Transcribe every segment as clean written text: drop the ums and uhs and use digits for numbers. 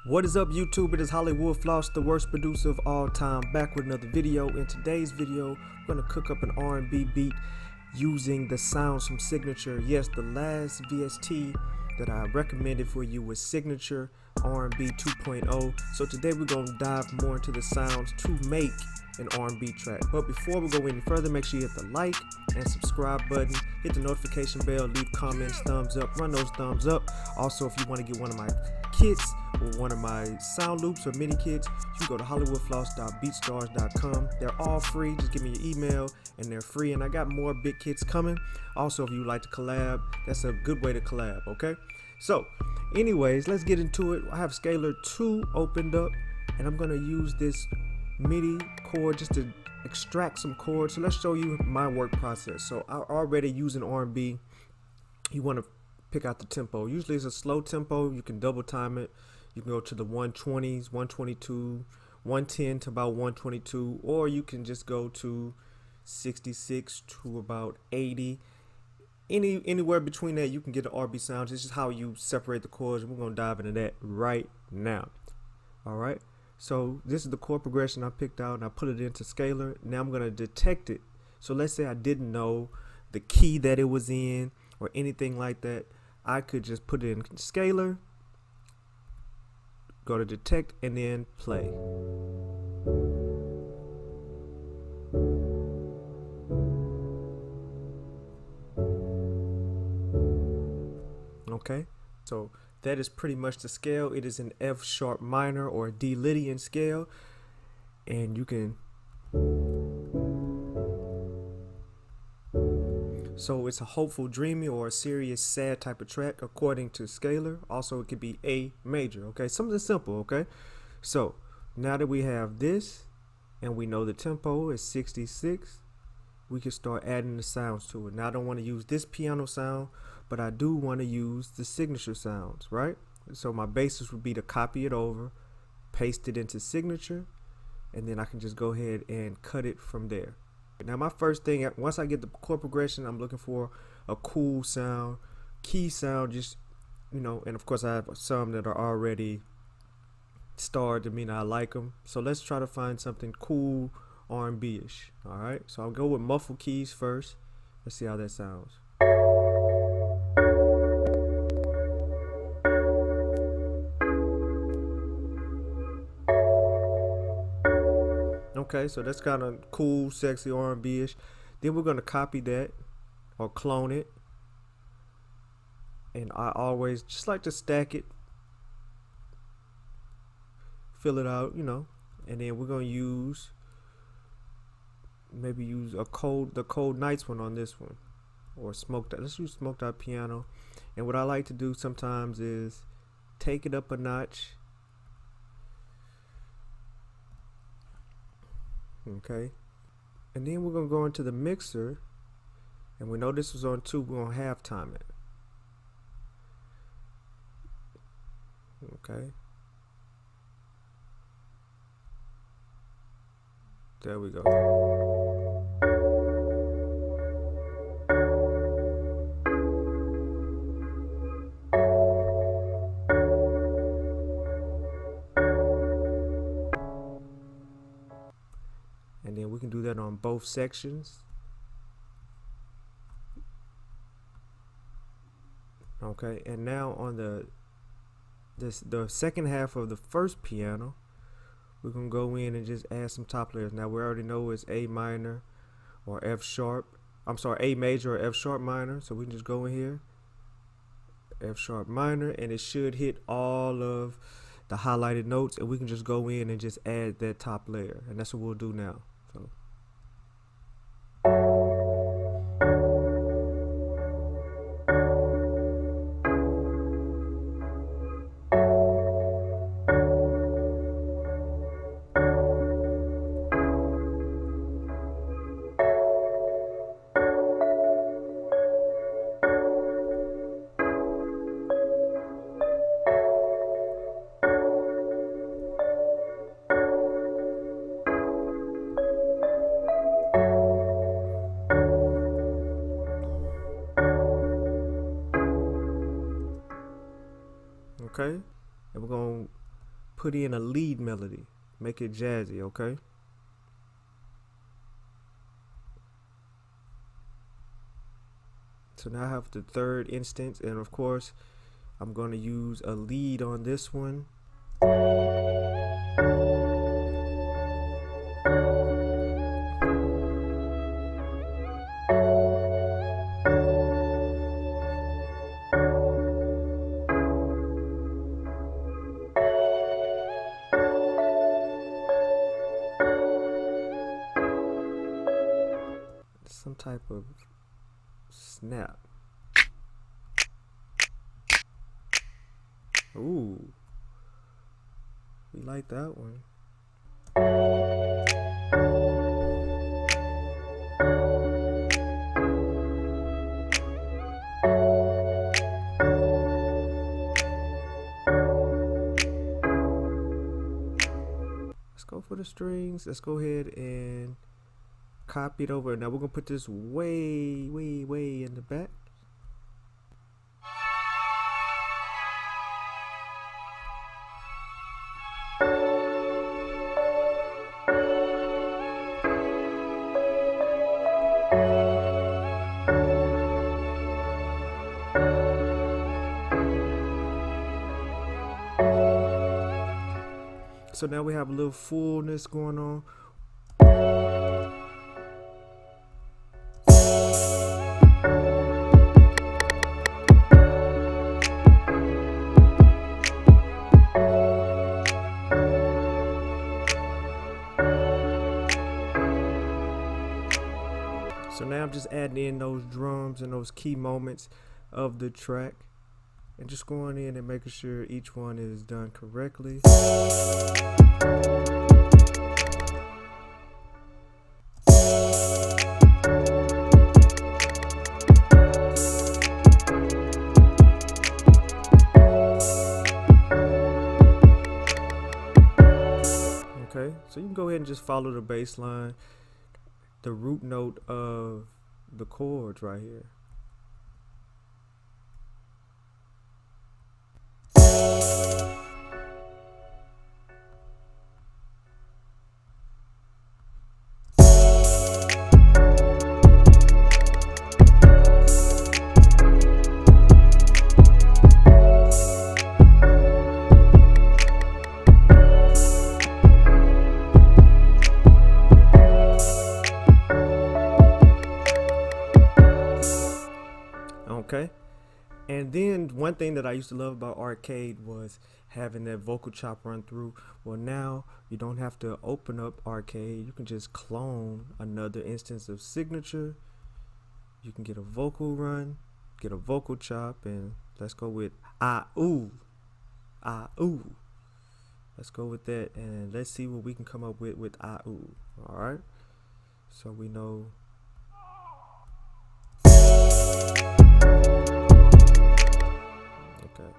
What is up, YouTube? It is hwfloss, the worst producer of all time, back with another video. In today's video, we're gonna cook up an R&B beat using the sounds from Signature. Yes, the last VST that I recommended for you was Signature R&B 2.0. So today we're gonna dive more into the sounds to make an R&B track. But before we go any further, make sure you hit the like and subscribe button, hit the notification bell, leave comments, thumbs up, run those thumbs up. Also, if you want to get one of my kits or one of my sound loops or mini kits, you can go to hollywoodfloss.beatstars.com. They're all free. Just give me your email and they're free. And I got more big kits coming. Also, if you like to collab, that's a good way to collab, okay? So anyways, let's get into it. I have Scalar 2 opened up and I'm gonna use this MIDI chord just to extract some chords. So let's show you my work process. So I already using R&B. You want to pick out the tempo. Usually it's a slow tempo. You can double time it. You can go to the 120s, 122, 110 to about 122, or you can just go to 66 to about 80. Anywhere between that, you can get an R&B sound. This is how you separate the chords. We're gonna dive into that right now. All right. So this is the chord progression I picked out and I put it into Scalar. Now I'm going to detect it. So let's say I didn't know the key that it was in or anything like that. I could just put it in Scalar, go to detect, and then play. Okay, so that is pretty much the scale. It is an F sharp minor or a D Lydian scale, and you can, so it's a hopeful, dreamy, or a serious, sad type of track according to Scalar. Also, it could be A major. Okay, something simple. Okay, so now that we have this and we know the tempo is 66, we can start adding the sounds to it. Now I don't want to use this piano sound, but I do want to use the signature sounds, right? So my basis would be to copy it over, paste it into Signature, and then I can just go ahead and cut it from there. Now my first thing, once I get the chord progression, I'm looking for a cool sound, key sound, just, you know, and of course I have some that are already starred to mean I like them. So let's try to find something cool, R&B-ish. All right, so I'll go with muffled keys first. Let's see how that sounds. Okay, so that's kind of cool, sexy, R&B-ish. Then we're going to copy that or clone it. And I always just like to stack it, fill it out, you know. And then we're going to use, maybe use the Cold Nights one on this one. Or Smoked Out. Let's use Smoked Out Piano. And what I like to do sometimes is take it up a notch. Okay, and then we're gonna go into the mixer, and we know this was on 2. We're gonna half time it. Okay, there we go. And then we can do that on both sections. Okay, and now on the second half of the first piano, we're gonna go in and just add some top layers. Now we already know it's A minor or F sharp. I'm sorry, A major or F sharp minor. So we can just go in here, F sharp minor, and it should hit all of the highlighted notes, and we can just go in and just add that top layer, and that's what we'll do now. So okay, and we're going to put in a lead melody, make it jazzy, okay? So now I have the third instance, and of course I'm going to use a lead on this one. Some type of snap. Ooh, we like that one. Let's go for the strings. Let's go ahead and copy it over. Now we're gonna put this way in the back. So now we have a little fullness going on. So now I'm just adding in those drums and those key moments of the track, and just going in and making sure each one is done correctly. Okay, so you can go ahead and just follow the bass line, the root note of the chords right here. Okay, and then one thing that I used to love about Arcade was having that vocal chop run through. Well, now you don't have to open up Arcade. You can just clone another instance of Signature. You can get a vocal run, get a vocal chop, and let's go with ah ooh. Let's go with that, and let's see what we can come up with ah ooh. All right, so we know. Okay.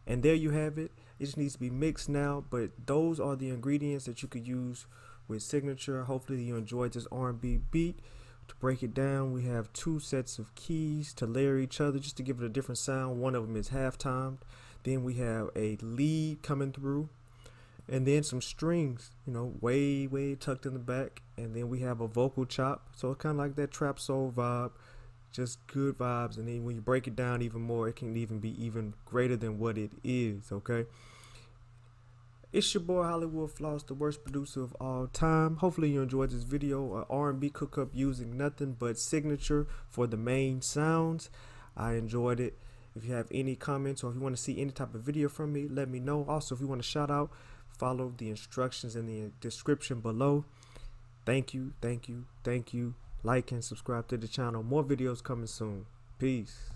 And there you have it. It just needs to be mixed now, but those are the ingredients that you could use with Signature. Hopefully you enjoyed this R&B beat. To break it down, we have two sets of keys to layer each other just to give it a different sound. One of them is half-timed. Then we have a lead coming through, and then some strings, you know, way tucked in the back. And then we have a vocal chop, so it's kind of like that trap soul vibe, just good vibes. And then when you break it down even more, it can even be even greater than what it is. Okay, It's your boy Hollywood Floss, the worst producer of all time. Hopefully you enjoyed this video. R&B cook up using nothing but signature for the main sounds. I enjoyed it. If you have any comments or if you want to see any type of video from me, let me know. Also, if you want a shout out, follow the instructions in the description below. Thank you, thank you, thank you. Like and subscribe to the channel. More videos coming soon. Peace.